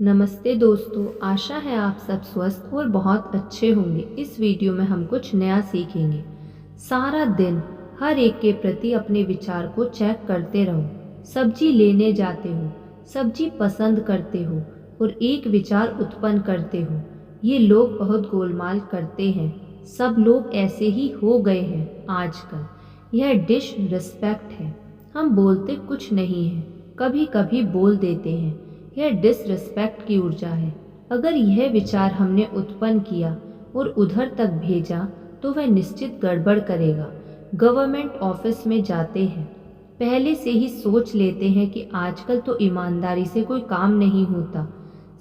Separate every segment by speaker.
Speaker 1: नमस्ते दोस्तों, आशा है आप सब स्वस्थ और बहुत अच्छे होंगे। इस वीडियो में हम कुछ नया सीखेंगे। सारा दिन हर एक के प्रति अपने विचार को चेक करते रहो। सब्जी लेने जाते हो, सब्जी पसंद करते हो और एक विचार उत्पन्न करते हो। ये लोग बहुत गोलमाल करते हैं। सब लोग ऐसे ही हो गए हैं आजकल। यह डिश रिस्पेक्ट है। हम बोलते कुछ नहीं है, कभी कभी बोल देते हैं। यह डिसरिस्पेक्ट की ऊर्जा है। अगर यह विचार हमने उत्पन्न किया और उधर तक भेजा तो वह निश्चित गड़बड़ करेगा। गवर्नमेंट ऑफिस में जाते हैं, पहले से ही सोच लेते हैं कि आजकल तो ईमानदारी से कोई काम नहीं होता,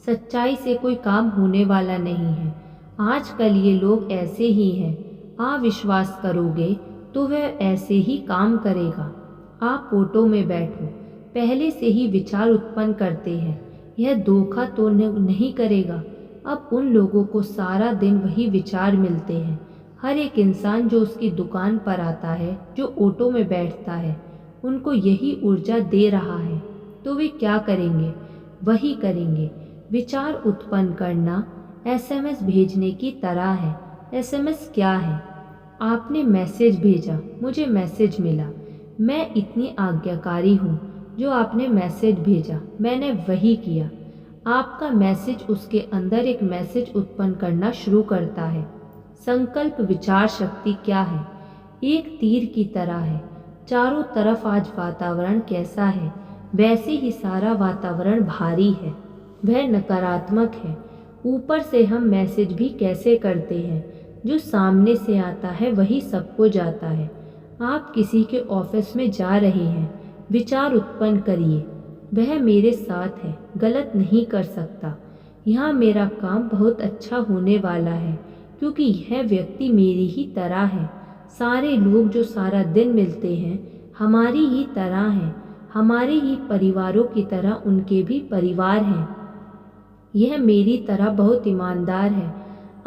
Speaker 1: सच्चाई से कोई काम होने वाला नहीं है। आजकल ये लोग ऐसे ही हैं। अविश्वास करोगे तो वह ऐसे ही काम करेगा। आप ऑटो में बैठो, पहले से ही विचार उत्पन्न करते हैं, यह धोखा तो नहीं करेगा। अब उन लोगों को सारा दिन वही विचार मिलते हैं। हर एक इंसान जो उसकी दुकान पर आता है, जो ऑटो में बैठता है, उनको यही ऊर्जा दे रहा है। तो वे क्या करेंगे? वही करेंगे। विचार उत्पन्न करना एसएमएस भेजने की तरह है। एसएमएस क्या है? आपने मैसेज भेजा, मुझे मैसेज मिला। मैं इतनी आज्ञाकारी हूँ, जो आपने मैसेज भेजा मैंने वही किया। आपका मैसेज उसके अंदर एक मैसेज उत्पन्न करना शुरू करता है। संकल्प विचार शक्ति क्या है? एक तीर की तरह है। चारों तरफ आज वातावरण कैसा है, वैसे ही सारा वातावरण भारी है, वह नकारात्मक है। ऊपर से हम मैसेज भी कैसे करते हैं, जो सामने से आता है वही सबको जाता है। आप किसी के ऑफिस में जा रहे हैं, विचार उत्पन्न करिए, वह मेरे साथ है, गलत नहीं कर सकता। यहाँ मेरा काम बहुत अच्छा होने वाला है, क्योंकि यह व्यक्ति मेरी ही तरह है। सारे लोग जो सारा दिन मिलते हैं, हमारी ही तरह हैं। हमारे ही परिवारों की तरह उनके भी परिवार हैं। यह मेरी तरह बहुत ईमानदार है।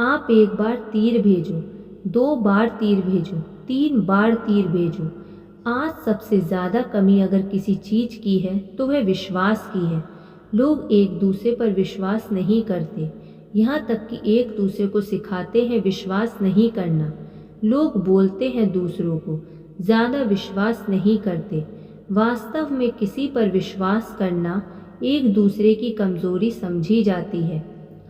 Speaker 1: आप एक बार तीर भेजो, 2 बार तीर भेजो, 3 बार तीर भेजो। आज सबसे ज़्यादा कमी अगर किसी चीज़ की है तो वह विश्वास की है। लोग एक दूसरे पर विश्वास नहीं करते, यहाँ तक कि एक दूसरे को सिखाते हैं विश्वास नहीं करना। लोग बोलते हैं दूसरों को, ज़्यादा विश्वास नहीं करते। वास्तव में किसी पर विश्वास करना एक दूसरे की कमज़ोरी समझी जाती है।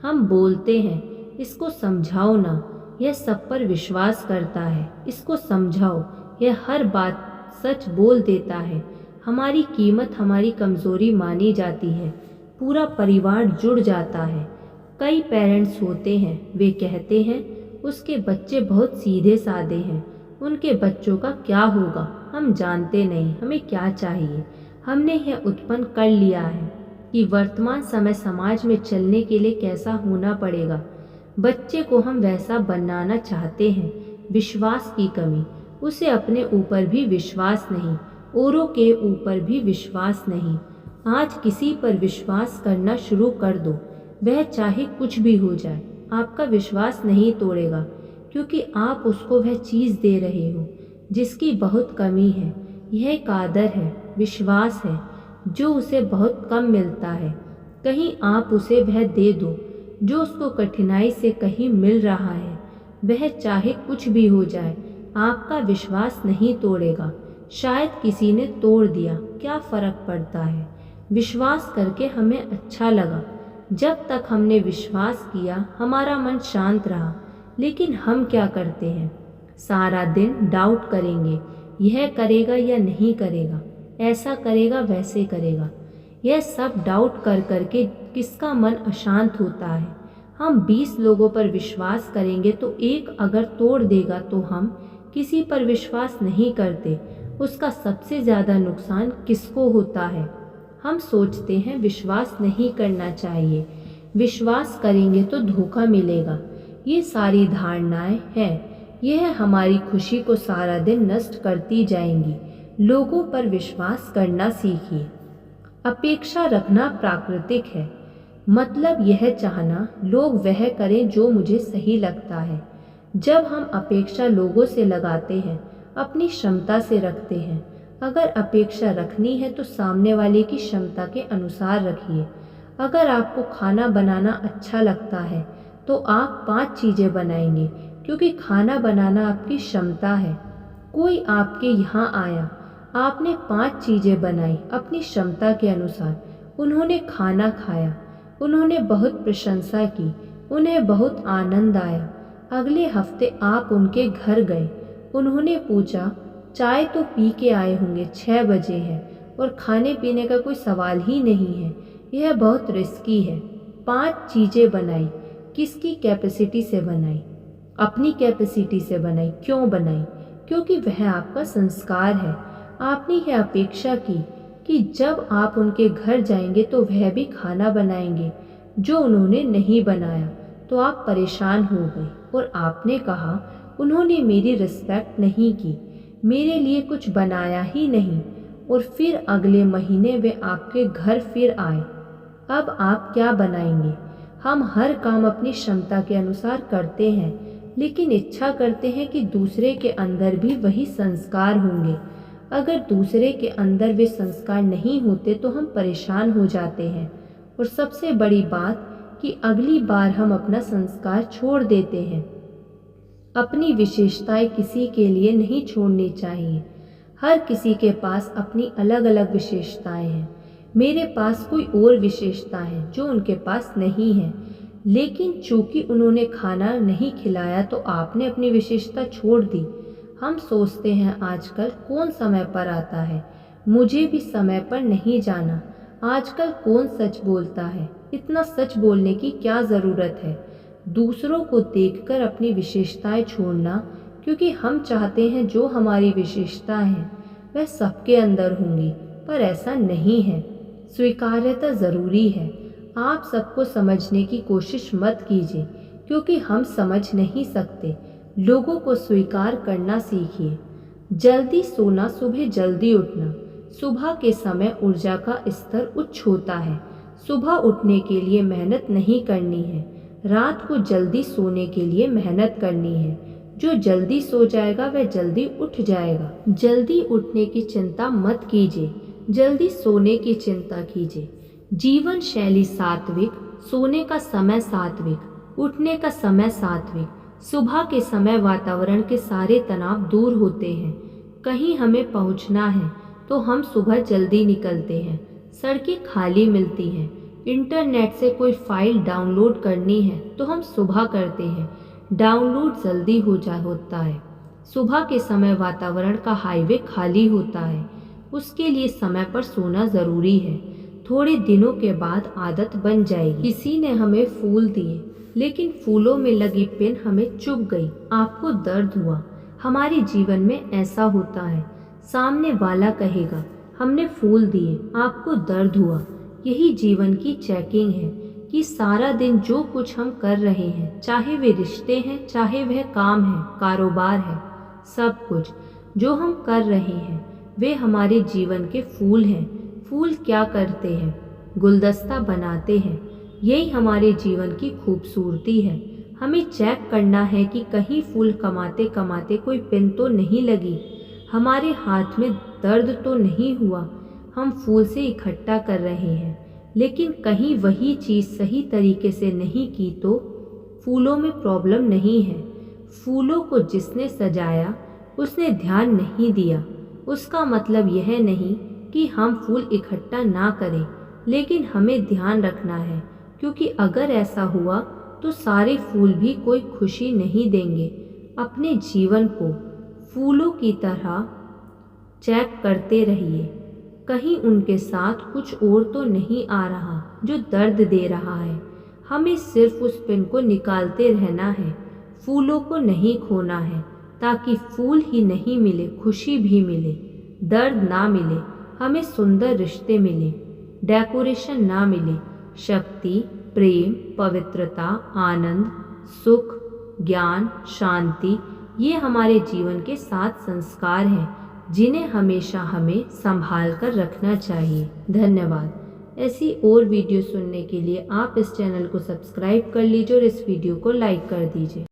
Speaker 1: हम बोलते हैं, इसको समझाओ ना, यह सब पर विश्वास करता है, इसको समझाओ, यह हर बात सच बोल देता है। हमारी कीमत हमारी कमज़ोरी मानी जाती है। पूरा परिवार जुड़ जाता है। कई पेरेंट्स होते हैं, वे कहते हैं उसके बच्चे बहुत सीधे साधे हैं, उनके बच्चों का क्या होगा, हम जानते नहीं, हमें क्या चाहिए। हमने यह उत्पन्न कर लिया है कि वर्तमान समय समाज में चलने के लिए कैसा होना पड़ेगा। बच्चे को हम वैसा बनाना चाहते हैं। विश्वास की कमी, उसे अपने ऊपर भी विश्वास नहीं, औरों के ऊपर भी विश्वास नहीं। आज किसी पर विश्वास करना शुरू कर दो, वह चाहे कुछ भी हो जाए, आपका विश्वास नहीं तोड़ेगा, क्योंकि आप उसको वह चीज़ दे रहे हो जिसकी बहुत कमी है। यह एक आदर है, विश्वास है, जो उसे बहुत कम मिलता है। कहीं आप उसे वह दे दो जो उसको कठिनाई से कहीं मिल रहा है। वह चाहे कुछ भी हो जाए, आपका विश्वास नहीं तोड़ेगा। शायद किसी ने तोड़ दिया, क्या फ़र्क पड़ता है। विश्वास करके हमें अच्छा लगा। जब तक हमने विश्वास किया हमारा मन शांत रहा। लेकिन हम क्या करते हैं? सारा दिन डाउट करेंगे, यह करेगा या नहीं करेगा, ऐसा करेगा वैसे करेगा। यह सब डाउट कर करके किसका मन अशांत होता है। हम 20 लोगों पर विश्वास करेंगे तो एक अगर तोड़ देगा तो हम किसी पर विश्वास नहीं करते। उसका सबसे ज़्यादा नुकसान किसको होता है? हम सोचते हैं विश्वास नहीं करना चाहिए, विश्वास करेंगे तो धोखा मिलेगा। ये सारी धारणाएं हैं, यह हमारी खुशी को सारा दिन नष्ट करती जाएंगी। लोगों पर विश्वास करना सीखिए। अपेक्षा रखना प्राकृतिक है। मतलब यह चाहना लोग वह करें जो मुझे सही लगता है। जब हम अपेक्षा लोगों से लगाते हैं, अपनी क्षमता से रखते हैं। अगर अपेक्षा रखनी है तो सामने वाले की क्षमता के अनुसार रखिए। अगर आपको खाना बनाना अच्छा लगता है तो आप 5 चीज़ें बनाएंगे, क्योंकि खाना बनाना आपकी क्षमता है। कोई आपके यहाँ आया, आपने 5 चीज़ें बनाई अपनी क्षमता के अनुसार, उन्होंने खाना खाया, उन्होंने बहुत प्रशंसा की, उन्हें बहुत आनंद आया। अगले हफ्ते आप उनके घर गए, उन्होंने पूछा चाय तो पी के आए होंगे, 6 बजे है और खाने पीने का कोई सवाल ही नहीं है, यह बहुत रिस्की है। 5 चीज़ें बनाई, किसकी कैपेसिटी से बनाई? अपनी कैपेसिटी से बनाई। क्यों बनाई? क्योंकि वह आपका संस्कार है। आपने यह अपेक्षा की कि जब आप उनके घर जाएंगे तो वह भी खाना बनाएंगे जो उन्होंने नहीं बनाया, तो आप परेशान हो गए और आपने कहा उन्होंने मेरी रिस्पेक्ट नहीं की, मेरे लिए कुछ बनाया ही नहीं। और फिर अगले महीने वे आपके घर फिर आए। अब आप क्या बनाएंगे? हम हर काम अपनी क्षमता के अनुसार करते हैं, लेकिन इच्छा करते हैं कि दूसरे के अंदर भी वही संस्कार होंगे। अगर दूसरे के अंदर वे संस्कार नहीं होते तो हम परेशान हो जाते हैं। और सबसे बड़ी बात कि अगली बार हम अपना संस्कार छोड़ देते हैं। अपनी विशेषताएं किसी के लिए नहीं छोड़नी चाहिए। हर किसी के पास अपनी अलग अलग विशेषताएं हैं। मेरे पास कोई और विशेषता है जो उनके पास नहीं है, लेकिन चूंकि उन्होंने खाना नहीं खिलाया तो आपने अपनी विशेषता छोड़ दी। हम सोचते हैं आजकल कौन समय पर आता है, मुझे भी समय पर नहीं जाना। आजकल कौन सच बोलता है, इतना सच बोलने की क्या ज़रूरत है? दूसरों को देखकर अपनी विशेषताएं छोड़ना, क्योंकि हम चाहते हैं जो हमारी विशेषता है वह सबके अंदर होंगी, पर ऐसा नहीं है। स्वीकार्यता ज़रूरी है। आप सबको समझने की कोशिश मत कीजिए, क्योंकि हम समझ नहीं सकते। लोगों को स्वीकार करना सीखिए। जल्दी सोना, सुबह जल्दी उठना। सुबह के समय ऊर्जा का स्तर उच्च होता है। सुबह उठने के लिए मेहनत नहीं करनी है, रात को जल्दी सोने के लिए मेहनत करनी है। जो जल्दी सो जाएगा वह जल्दी उठ जाएगा। जल्दी उठने की चिंता मत कीजिए, जल्दी सोने की चिंता कीजिए। जीवन शैली सात्विक, सोने का समय सात्विक, उठने का समय सात्विक। सुबह के समय वातावरण के सारे तनाव दूर होते हैं। कहीं हमें पहुंचना है तो हम सुबह जल्दी निकलते हैं। सड़कें खाली मिलती हैं। इंटरनेट से कोई फाइल डाउनलोड करनी है तो हम सुबह करते हैं, डाउनलोड जल्दी होता है। सुबह के समय वातावरण का हाईवे खाली होता है, उसके लिए समय पर सोना ज़रूरी है। थोड़े दिनों के बाद आदत बन जाएगी। किसी ने हमें फूल दिए, लेकिन फूलों में लगी पिन हमें चुभ गई, आपको दर्द हुआ। हमारे जीवन में ऐसा होता है। सामने वाला कहेगा हमने फूल दिए, आपको दर्द हुआ। यही जीवन की चेकिंग है कि सारा दिन जो कुछ हम कर रहे हैं, चाहे वे रिश्ते हैं, चाहे वह काम है, कारोबार है, सब कुछ जो हम कर रहे हैं वे हमारे जीवन के फूल हैं। फूल क्या करते हैं? गुलदस्ता बनाते हैं। यही हमारे जीवन की खूबसूरती है। हमें चेक करना है कि कहीं फूल कमाते कमाते कोई पिन तो नहीं लगी, हमारे हाथ में दर्द तो नहीं हुआ। हम फूल से इकट्ठा कर रहे हैं, लेकिन कहीं वही चीज़ सही तरीके से नहीं की तो फूलों में प्रॉब्लम नहीं है। फूलों को जिसने सजाया उसने ध्यान नहीं दिया। उसका मतलब यह नहीं कि हम फूल इकट्ठा ना करें, लेकिन हमें ध्यान रखना है, क्योंकि अगर ऐसा हुआ तो सारे फूल भी कोई खुशी नहीं देंगे। अपने जीवन को फूलों की तरह चेक करते रहिए, कहीं उनके साथ कुछ और तो नहीं आ रहा जो दर्द दे रहा है। हमें सिर्फ उस पिन को निकालते रहना है, फूलों को नहीं खोना है, ताकि फूल ही नहीं मिले, खुशी भी मिले, दर्द ना मिले, हमें सुंदर रिश्ते मिले, डेकोरेशन ना मिले। शक्ति, प्रेम, पवित्रता, आनंद, सुख, ज्ञान, शांति, ये हमारे जीवन के 7 संस्कार हैं जिन्हें हमेशा हमें संभाल कर रखना चाहिए। धन्यवाद। ऐसी और वीडियो सुनने के लिए आप इस चैनल को सब्सक्राइब कर लीजिए और इस वीडियो को लाइक कर दीजिए।